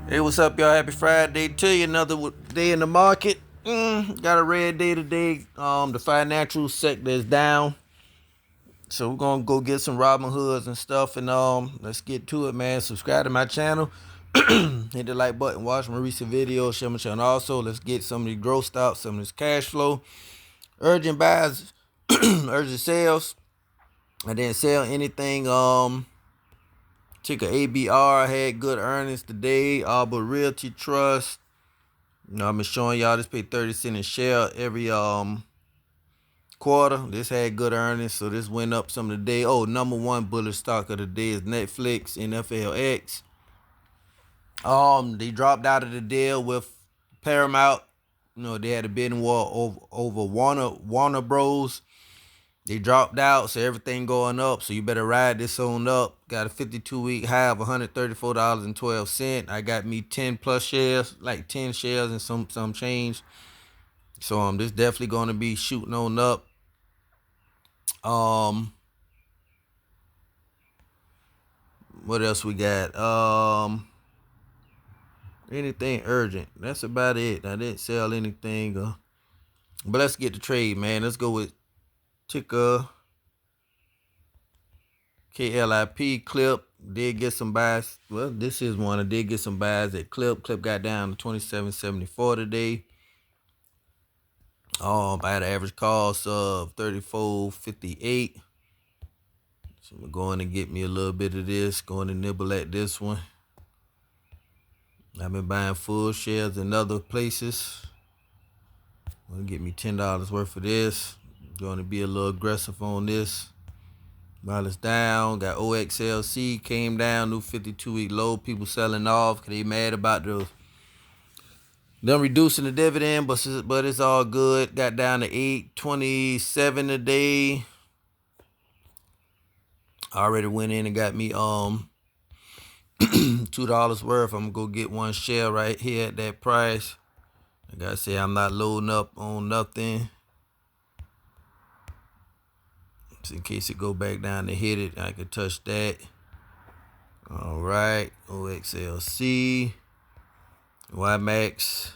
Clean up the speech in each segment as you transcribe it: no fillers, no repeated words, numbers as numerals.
Hey, what's up, y'all? Happy Friday to you. Another day in the market. Got a red day today. The financial sector is down, so we're gonna go get some Robin Hoods and stuff, and let's get to it, man. Subscribe to my channel, hit the like button, watch my recent videos, share my channel. Also, let's get some of the growth stocks, some of this cash flow, urgent buys, urgent sales. I didn't sell anything. Ticker ABR had good earnings today. Arbor Realty Trust. I've been showing y'all this pay 30 cents a share every quarter. This had good earnings, so this went up some of the day. Oh, number one bullish stock of the day is Netflix, NFLX. They dropped out of the deal with Paramount. They had a bidding war over Warner Bros. They dropped out, so everything going up. So you better ride this on up. Got a 52-week high of $134.12. I got me 10 plus shares, like 10 shares and some change. So this definitely going to be shooting on up. What else we got? Anything urgent? That's about it. I didn't sell anything. But let's get the trade, man. Let's go with ticker KLIP. Clip did get some buys. Well, this is one. I did get some buys at Clip. Clip got down to 27.74 today. I had an average cost of 34.58. So I'm going to get me a little bit of this. Going to nibble at this one. I've been buying full shares in other places. I'm going to get me $10 worth of this. Going to be a little aggressive on this. While it's down, got OXLC came down, new 52-week low. People selling off because they mad about them reducing the dividend, but it's all good. Got down to 8.27 a day. I already went in and got me $2 worth. I'm gonna go get one share right here at that price. I gotta say I'm not loading up on nothing. Just in case it go back down to hit it, I can touch that. All right, OXLC, YMAX,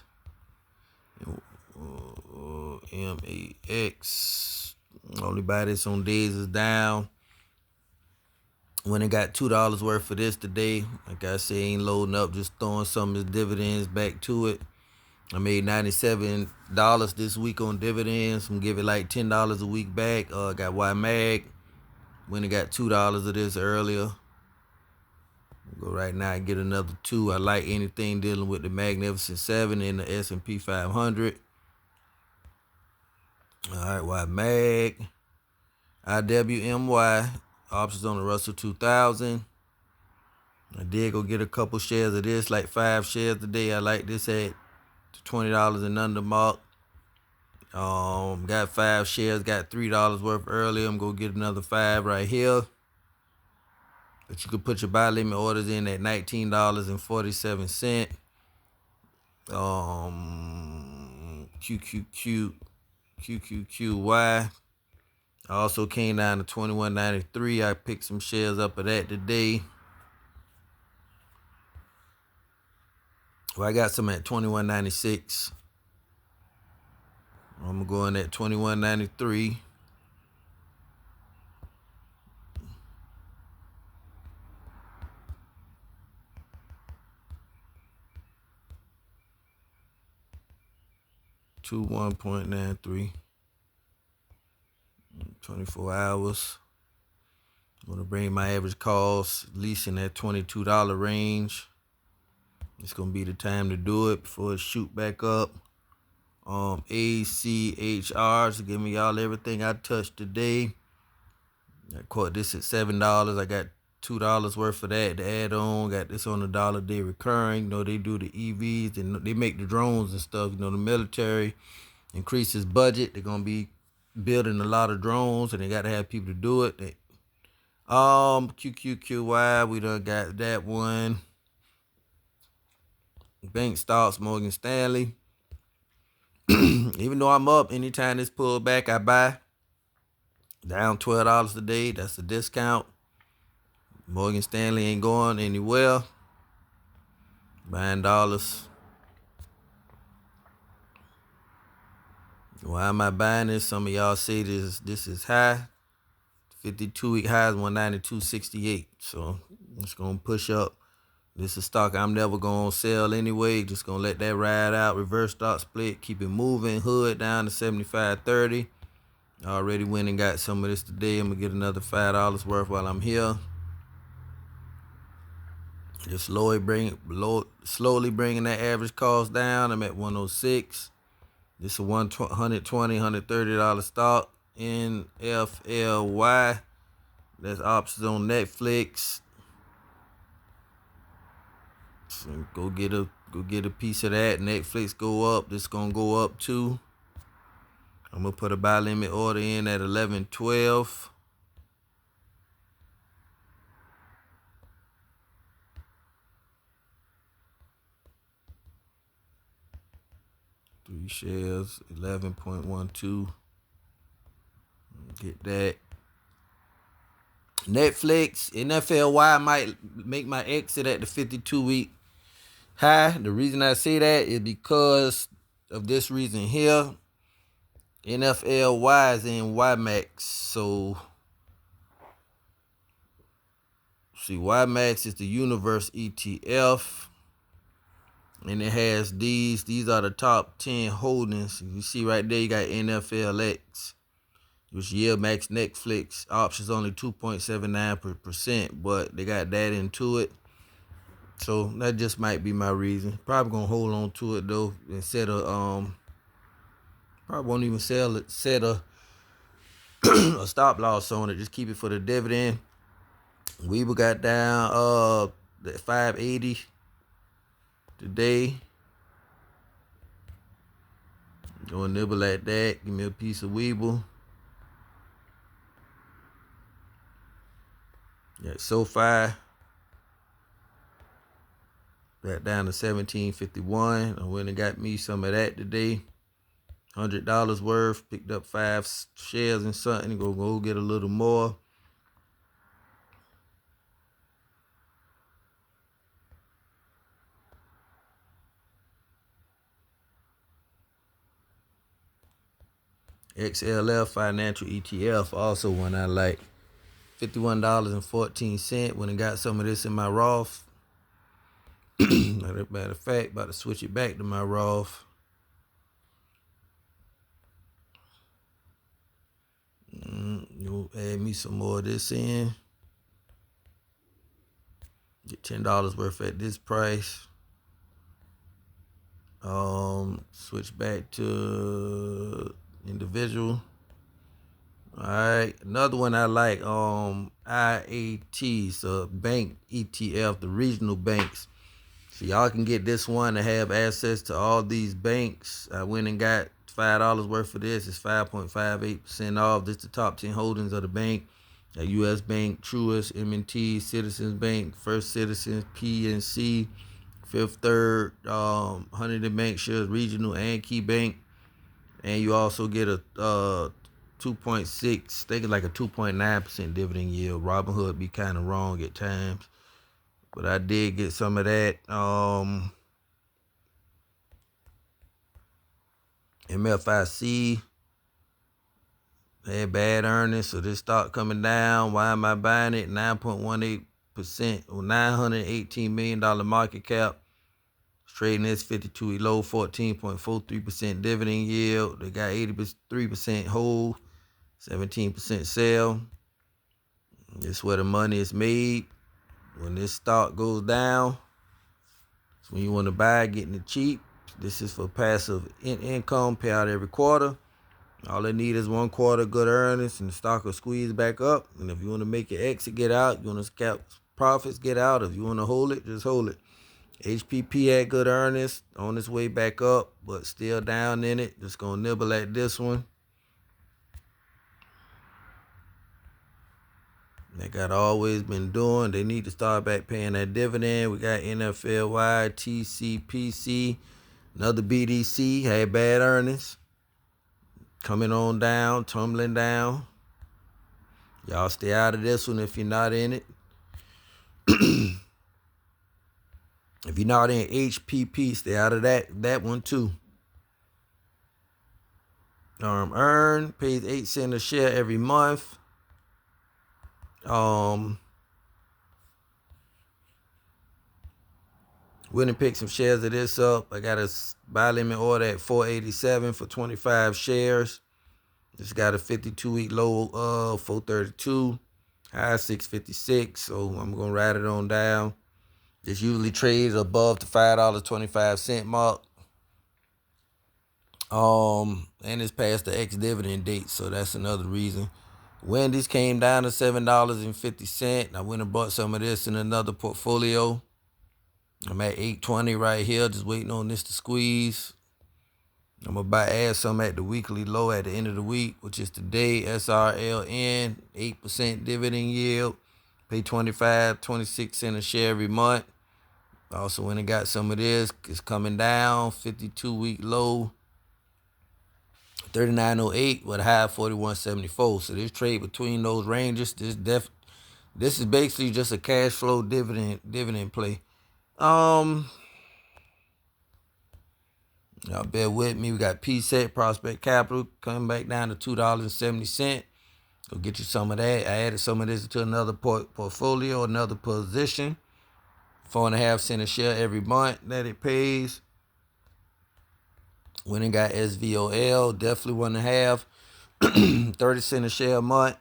MAX. Only buy this on days is down. When it got $2 worth for this today, like I say, ain't loading up, just throwing some of the dividends back to it. I made $97 this week on dividends. I'm gonna give it like $10 a week back. Got YMAG. When it got $2 of this earlier. Go right now and get another two. I like anything dealing with the Magnificent Seven and the S&P 500. All right, YMAG. IWMY. Options on the Russell 2000. I did go get a couple shares of this, like 5 shares today. I like this at $20 and under mark. Got 5 shares, got $3 worth earlier. I'm gonna get another 5 right here. But you can put your buy limit orders in at $19.47. QQQY. I also came down to $21.93. I picked some shares up of that today. Well, I got some at $21.96. I'm going at $21.93. To 1.93. 24 hours. I'm gonna bring my average cost at least in that $22 range. It's gonna be the time to do it before it shoot back up. ACHR is giving y'all everything I touched today. I caught this at $7. I got $2 worth of that to add on. Got this on a dollar day recurring. They do the EVs and they make the drones and stuff. The military increases budget. They're gonna be building a lot of drones and they gotta have people to do it. QQQY, we done got that one. Bank stocks, Morgan Stanley. Even though I'm up, anytime this pull back, I buy. Down $12 today. That's a discount. Morgan Stanley ain't going anywhere. Buying dollars. Why am I buying this? Some of y'all say this is high. 52-week high is 192.68. So it's gonna push up. This is stock I'm never gonna sell anyway. Just gonna let that ride out. Reverse stock split. Keep it moving. Hood down to 75.30. I already went and got some of this today. I'm gonna get another $5 worth while I'm here. Just slowly bringing that average cost down. I'm at 106. This is a $120, $130 stock. NFLY. That's options on Netflix. So go get a piece of that. Netflix go up. This gonna go up too. I'm gonna put a buy limit order in at 11.12. Three shares, 11.12. Get that. Netflix, NFLY might make my exit at the 52-week high. The reason I say that is because of this reason here. NFLY is in YMAX. So, see, YMAX is the Universe ETF. And it has these. These are the top 10 holdings. You see right there, you got NFLX, which yield max Netflix options only 2.79%, but they got that into it. So that just might be my reason. Probably gonna hold on to it though, instead of probably won't even sell it. Set a a stop loss on it. Just keep it for the dividend. Weeble got down at 580 today. Go and nibble at that. Give me a piece of Weeble. Yeah, SoFi got down to 17.51. I went and got me some of that today. $100 worth. Picked up 5 shares and something. Go get a little more. XLF Financial ETF, also one I like. $51.14. When I got some of this in my Roth. Matter of fact, about to switch it back to my Roth. You'll add me some more of this in. Get $10 worth at this price. Switch back to individual. All right, another one I like, IAT, so bank ETF, the regional banks. So y'all can get this one to have access to all these banks. I went and got $5 worth of this. It's 5.58% off. This is the top 10 holdings of the bank. U.S. Bank, Truist, M&T, Citizens Bank, First Citizens, PNC, Fifth Third, Huntington Bank shares, regional and Key Bank. And you also get a 2.6, I think it's like a 2.9% dividend yield. Robinhood be kind of wrong at times. But I did get some of that. MFIC had bad earnings, so this stock coming down. Why am I buying it? 9.18% or $918 million market cap. It's trading this 52-week low, 14.43% dividend yield. They got 83% hold, 17% sell. This is where the money is made. When this stock goes down, it's when you want to buy, getting it cheap. This is for passive income, pay out every quarter. All they need is 1 quarter good earnings, and the stock will squeeze back up. And if you want to make your exit, get out. You want to scalp profits, get out. If you want to hold it, just hold it. HPP had good earnings, on its way back up, but still down in it. Just going to nibble at this one. Like I've always been doing. They need to start back paying that dividend. We got NFLY, TCPC, another BDC, had bad earnings. Coming on down, tumbling down. Y'all stay out of this one if you're not in it. If you're not in HPP, stay out of that one too. Earn pays 8 cents a share every month. Went and picked some shares of this up. I got a buy limit order at 487 for 25 shares. Just got a 52-week low 432, high 656. So I'm gonna ride it on down. This usually trades above the $5.25 mark. And it's past the ex-dividend date, so that's another reason. Wendy's came down to $7.50. I went and bought some of this in another portfolio. I'm at $8.20 right here, just waiting on this to squeeze. I'm going to add some at the weekly low at the end of the week, which is today. SRLN, 8% dividend yield. Pay 26 cents a share every month. Also went and got some of this. It's coming down, 52-week low. 39.08 with a high of 41.74. So this trade between those ranges, this is basically just a cash flow dividend play. Y'all bear with me. We got PSEC, Prospect Capital, coming back down to $2.70. Go get you some of that. I added some of this to another portfolio, another position. 4.5 cents a share every month that it pays. Went and got SVOL, definitely 1.5. 30 cents a share a month.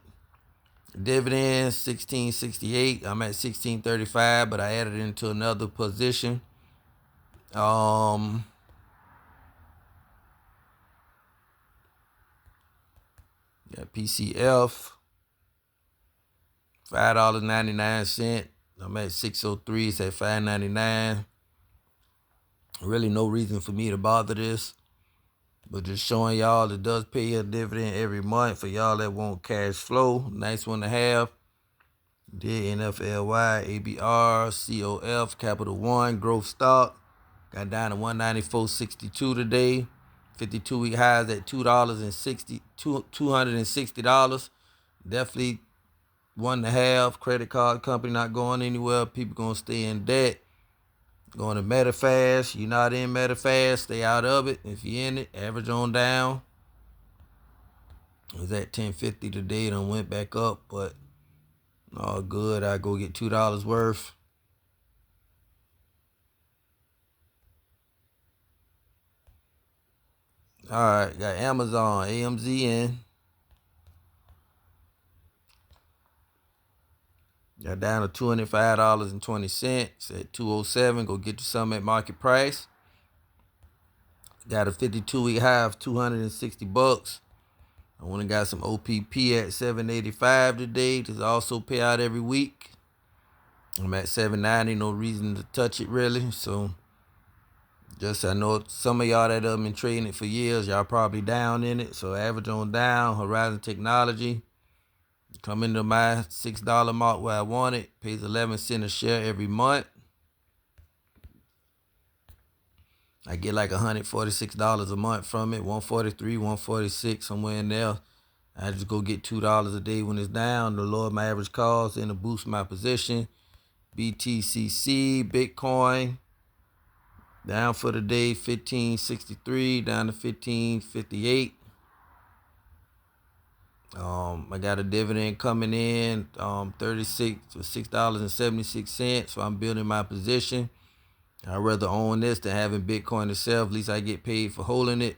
Dividends, $16.68. I'm at $16.35, but I added it into another position. Got PCF, $5.99. I'm at 603. It's at $5.99. Really no reason for me to bother this, but just showing y'all it does pay a dividend every month for y'all that want cash flow. Nice one to have. Did NFLY, ABR, COF, Capital One, growth stock. Got down to $194.62 today. 52-week highs at $260. Definitely 1.5. Credit card company not going anywhere. People gonna stay in debt. Going to MetaFast. You're not in MetaFast, stay out of it. If you're in it, average on down. It was at 10.50 today. It done went back up, but all good. I go get $2 worth. All right, got Amazon, AMZN. Got down to $205.20 at 207. Go get you some at market price. Got a 52-week high of $260. I went and got some OPP at $7.85 today. This also pay out every week. I'm at $7.90. No reason to touch it really. So just I know some of y'all that have been trading it for years, y'all probably down in it. So average on down. Horizon Technology. Come into my $6 mark where I want it. Pays 11 cents a share every month. I get like $146 a month from it. 143, 146, somewhere in there. I just go get $2 a day when it's down to lower my average cost and to boost my position. BTCC, Bitcoin, down for the day, 1563, down to 1558. I got a dividend coming in, 36 for $6.76. So I'm building my position. I'd rather own this than having Bitcoin itself. At least I get paid for holding it.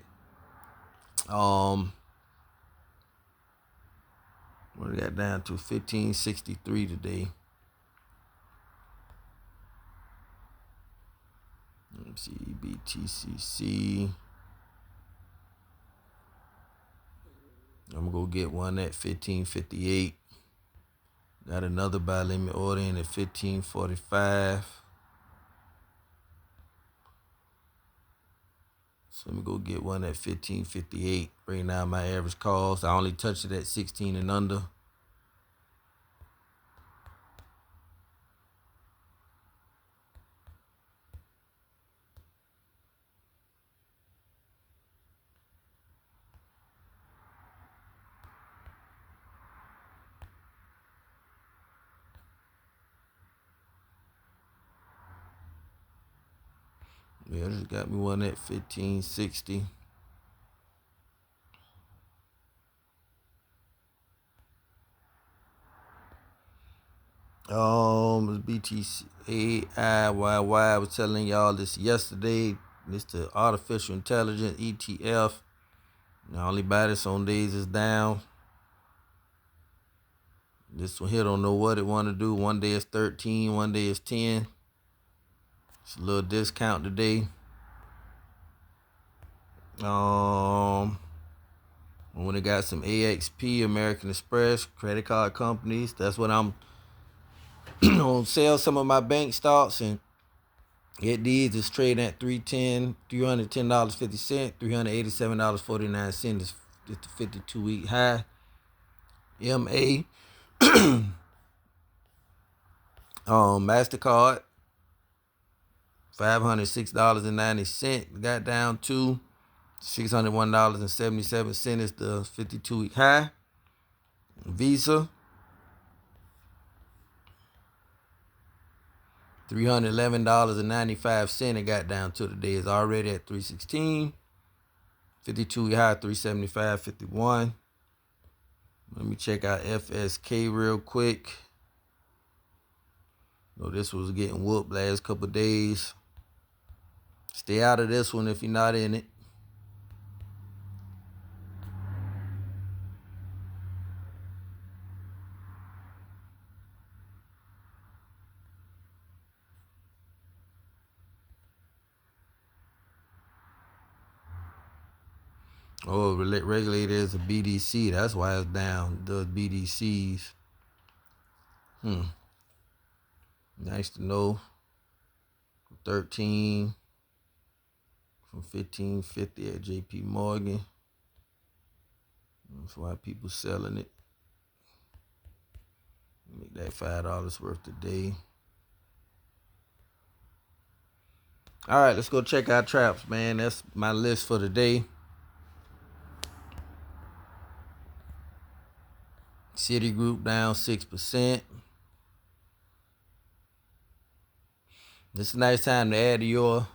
What we got down to 1563 today. Let me see, BTCC. I'm gonna go get one at 1558. Got another buy limit order in at 1545. So let me go get one at 1558. Bring down my average cost. I only touched it at 16 and under. Yeah, just got me one at 1560. BTC I was telling y'all this yesterday. This the artificial intelligence ETF. I only buy this on days it's down. This one here don't know what it want to do. One day it's 13, one day it's 10. It's a little discount today. When it got some AXP, American Express, credit card companies, that's what I'm gonna sell some of my bank stocks and get these. Is trading at $310.50, $387.49 is the 52-week high. MA, MasterCard, $506.90 got down to $601.77 is the 52-week high. Visa, $311.95 it got down to today. Is already at $316. 52-week high, $375.51. Let me check out FSK real quick. This was getting whooped last couple of days. Stay out of this one if you're not in it. Regulated as a BDC. That's why it's down. The BDCs. Nice to know. 13 from 1550 at JP Morgan. That's why people selling it. Make that $5 worth a day. All right, let's go check out traps, man. That's my list for the day. Citigroup down 6%. This is a nice time to add to your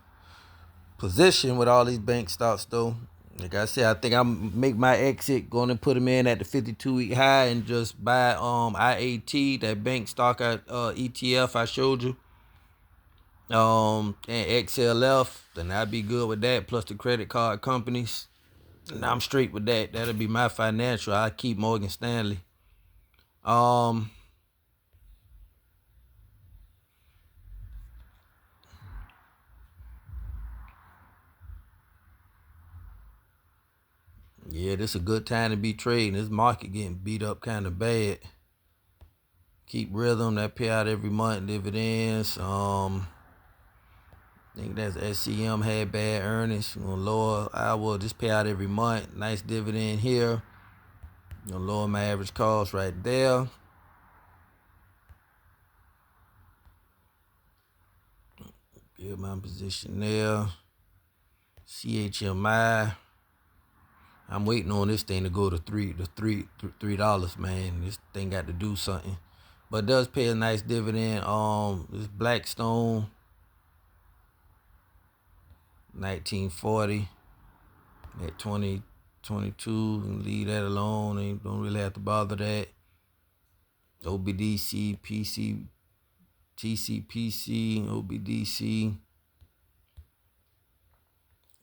position with all these bank stocks, though. Like I said, I think I'll make my exit, going to put them in at the 52-week high and just buy IAT, that bank stock ETF I showed you. And XLF, then I'd be good with that, plus the credit card companies. And I'm straight with that. That'll be my financial. I keep Morgan Stanley. Yeah, this is a good time to be trading. This market getting beat up kind of bad. Keep Rhythm, that pay out every month, dividends. I think that's SCM had bad earnings. Lower, I will just pay out every month. Nice dividend here. Lower my average cost right there. Get my position there. CHMI. I'm waiting on this thing to go to $3, man. This thing got to do something. But it does pay a nice dividend. This Blackstone, 1940 at 2022. And leave that alone. They don't really have to bother that. OBDC, PC, TCPC, OBDC.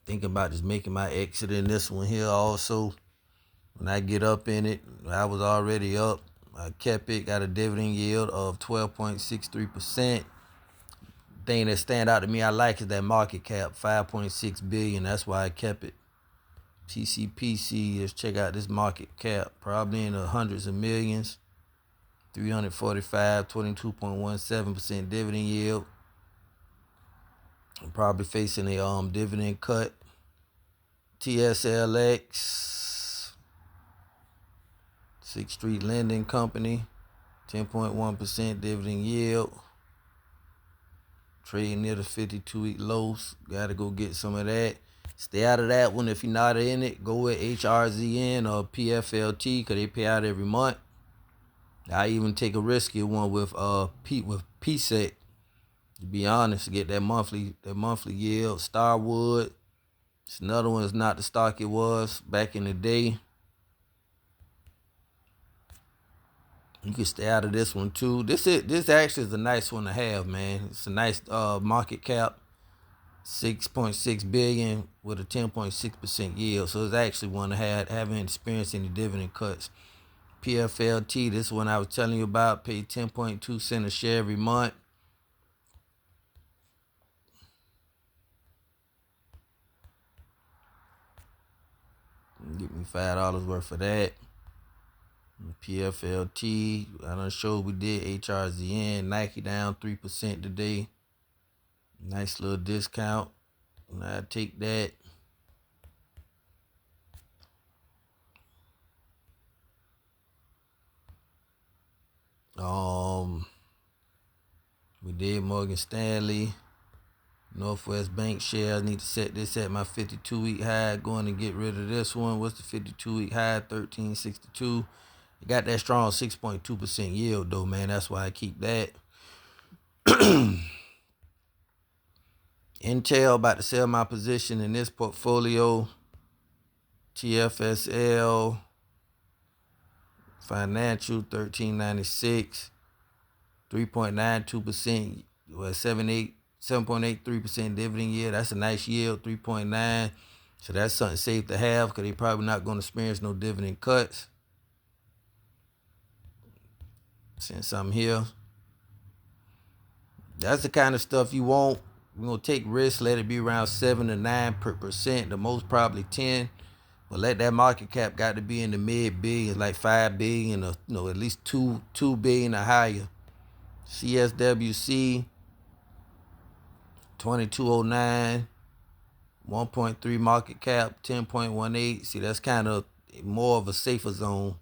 Thinking about just making my exit in this one here also. When I get up in it, I was already up. I kept it, got a dividend yield of 12.63%. Thing that stand out to me I like is that market cap, 5.6 billion. That's why I kept it. TCPC, let's check out this market cap. Probably in the hundreds of millions. 345, 22.17% dividend yield. I'm probably facing a dividend cut. TSLX, 6th Street Lending Company, 10.1% dividend yield. Trading near the 52-week lows. Gotta go get some of that. Stay out of that one if you're not in it. Go with HRZN or PFLT because they pay out every month. I even take a risky one with PSEC. To be honest, to get that monthly yield. Starwood, it's another one. Is not the stock it was back in the day. You can stay out of this one too. This actually is a nice one to have, man. It's a nice market cap, 6.6 billion with a 10.6% yield. So it's actually one to have. Haven't experienced any dividend cuts. PFLT, this one I was telling you about, paid 10.2 cents a share every month. Get me $5 worth of that. PFLT, I done showed we did HRZN. Nike down 3% today. Nice little discount. I take that. We did Morgan Stanley. Northwest Bank shares. Need to set this at my 52-week high. Going to get rid of this one. What's the 52-week high? 1362. It got that strong 6.2% yield though, man. That's why I keep that. Intel, about to sell my position in this portfolio. TFSL Financial 1396. 3.92%. Well, 7.83% dividend yield. That's a nice yield, 3.9. So that's something safe to have because they're probably not going to experience no dividend cuts. Since I'm here. That's the kind of stuff you want. We're going to take risks, let it be around 7 to 9%, the most probably 10. But let that market cap got to be in the mid billions, like 5 billion or at least 2 billion or higher. CSWC 2209, 1.3 market cap, 10.18. See, that's kind of more of a safer zone.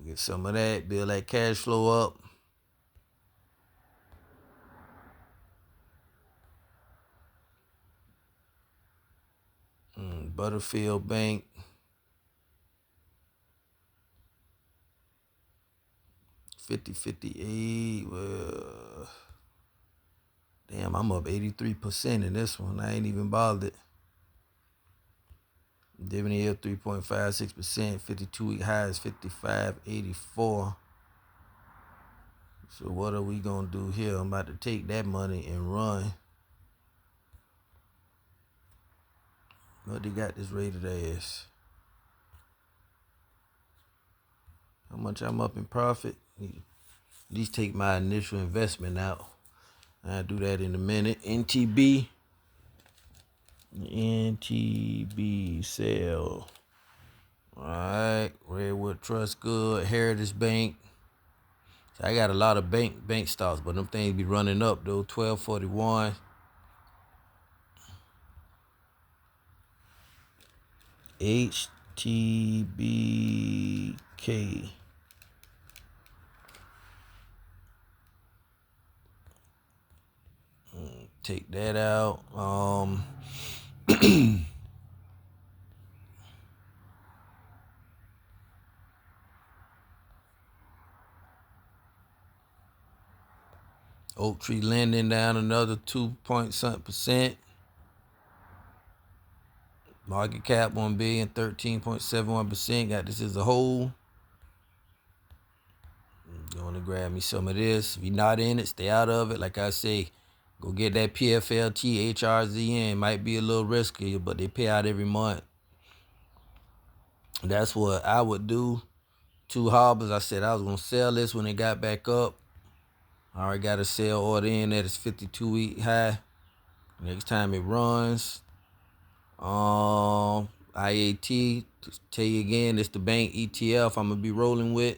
Get some of that, build that cash flow up. Butterfield Bank. $50.58. Well, damn, I'm up 83% in this one. I ain't even bothered. Dividend yield 3.56%. 52-week high is 55.84. So what are we gonna do here? I'm about to take that money and run. What they got this rated as? How much I'm up in profit? At least take my initial investment out. I'll do that in a minute. NTB sell. Alright, Redwood Trust good. Heritage Bank. So I got a lot of bank stocks, but them things be running up though. 1241. HTBK. Take that out. Oak Tree Lending down another 2%. Market cap 1 billion, 13.71%. Got this as a whole. Going to grab me some of this. If you're not in it, stay out of it. Like I say, go get that PFLT, HRZN. Might be a little risky, but they pay out every month. That's what I would do. Two Harbors, I said I was going to sell this when it got back up. I already got a sell order in at its 52-week high. Next time it runs. IAT, tell you again, it's the bank ETF I'm going to be rolling with.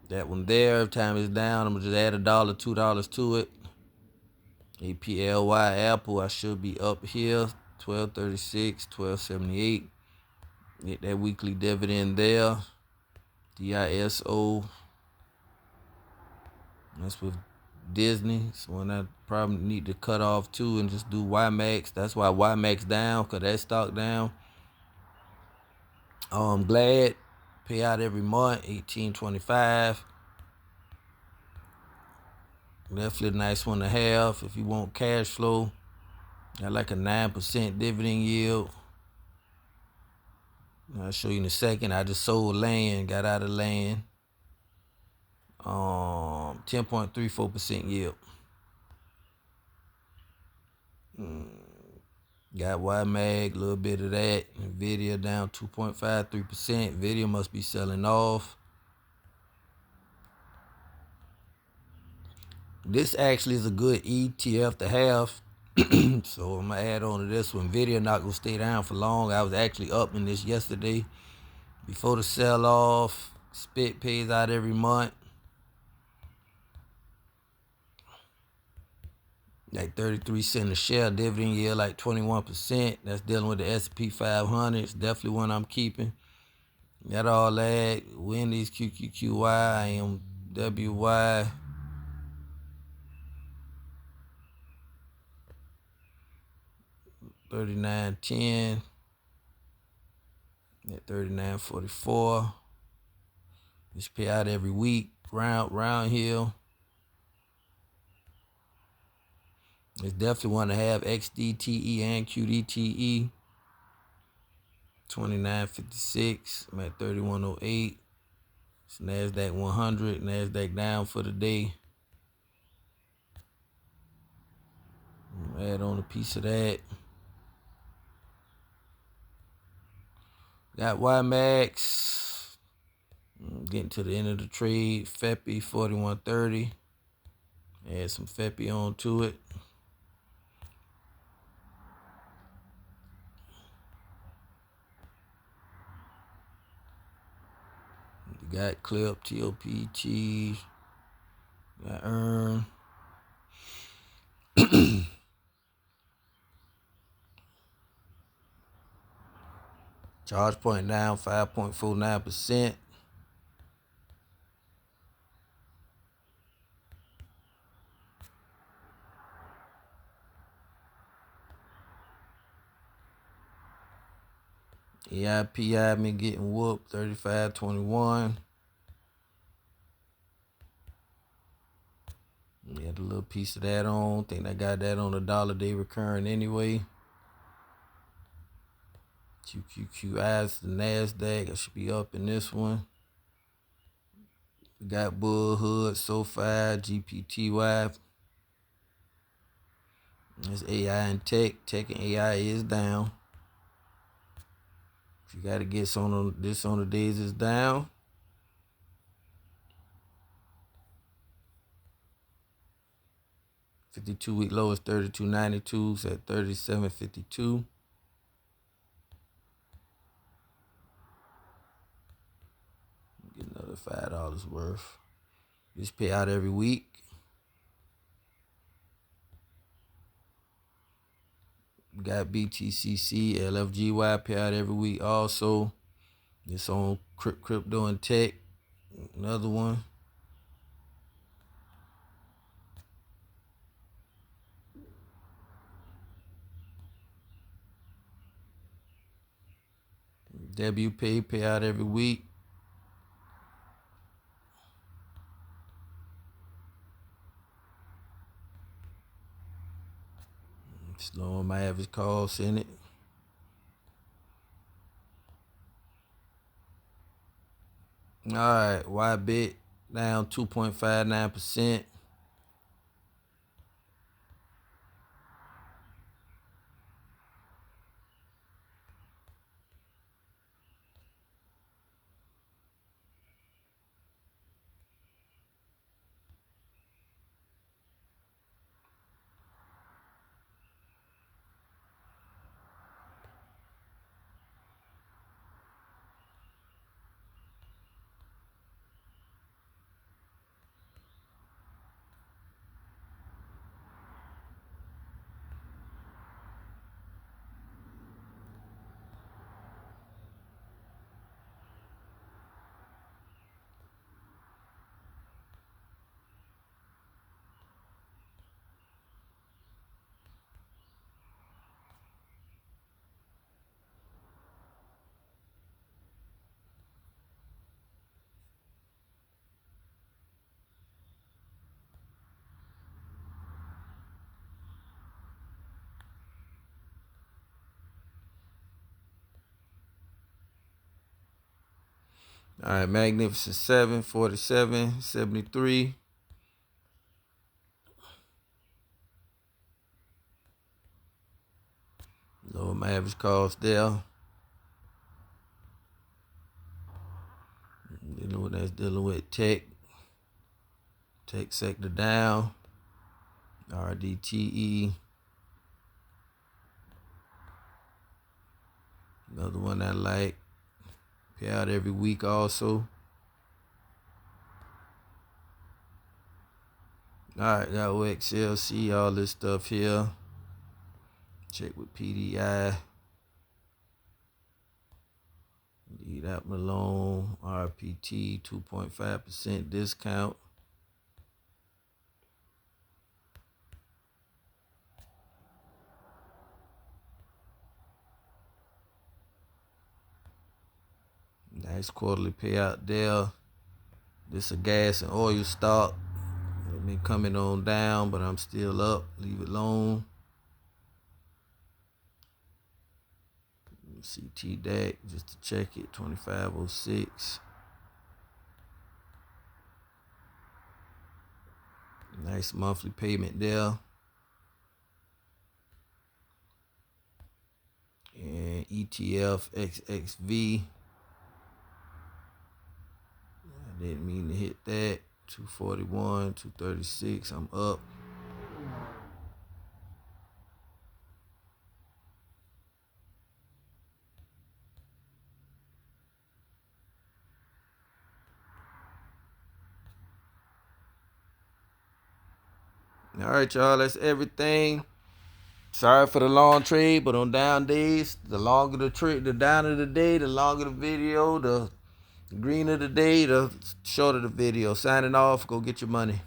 That one there, every time it's down, I'm going to just add $1, $2 to it. APLY Apple, I should be up here, 1236, 1278. Get that weekly dividend there. DISO. That's with Disney. It's one I probably need to cut off too and just do YMAX. That's why YMAX down, because that stock down. Glad, pay out every month, $18.25. Definitely a nice one to have if you want cash flow. Got like a 9% dividend yield. I'll show you in a second. I just sold land, got out of land. 10.34% yield. Got YMAG, a little bit of that. Nvidia down 2.53%. Nvidia must be selling off. This actually is a good ETF to have. So I'm gonna add on to this one. Nvidia not gonna stay down for long. I was actually up in this yesterday before the sell off. SPIT pays out every month. Like 33 cents a share. Dividend yield like 21%. That's dealing with the S&P 500. It's definitely one I'm keeping. Got all that. Wendy's, QQQY, IMWY. 39.10 at 39.44. This pay out every week. Round Hill. It's definitely one to have. XDTE and QDTE. 29.56. I'm at 31.08. It's NASDAQ 100. NASDAQ down for the day. Add on a piece of that. Got YMAX. Getting to the end of the trade. FEPI 41.30. Add some FEPI on to it. You got Clip, TOPT. Got Earn. Charge point down 5.49%. AIPI been getting whooped 35.21. Had a little piece of that on. Think I got that on a dollar-day recurring anyway. QQQI is the NASDAQ. I should be up in this one. We got Bull Hood, SoFi, GPTY. It's AI and tech. Tech and AI is down. If you got to get this on the days it's down. '52-week low is 32.92. It's at 37.52. Get another $5 worth. This pay out every week. Got BTCC, LFGY pay out every week also. It's on crypto and tech. Another one. WPay pay out every week. Slow on my average cost in it. All right, YBit down 2.59%. All right, Magnificent 7, 47, 73. Lower my average cost there. Dealing with tech sector down. RDTE. Another one I like. Pay out every week also. Alright, got OXLC, all this stuff here. Check with PDI. Leave that one alone. RPT, 2.5% discount. Nice quarterly payout there. This a gas and oil stock. Been coming on down, but I'm still up. Leave it alone. CT DAC, just to check it, 2506. Nice monthly payment there. And ETF XXV. I didn't mean to hit that. 241, 236. I'm up. All right, y'all. That's everything. Sorry for the long trade, but on down days, the longer the trade, the downer the day, the longer the video, the greener the day, the shorter the video. Signing off. Go get your money.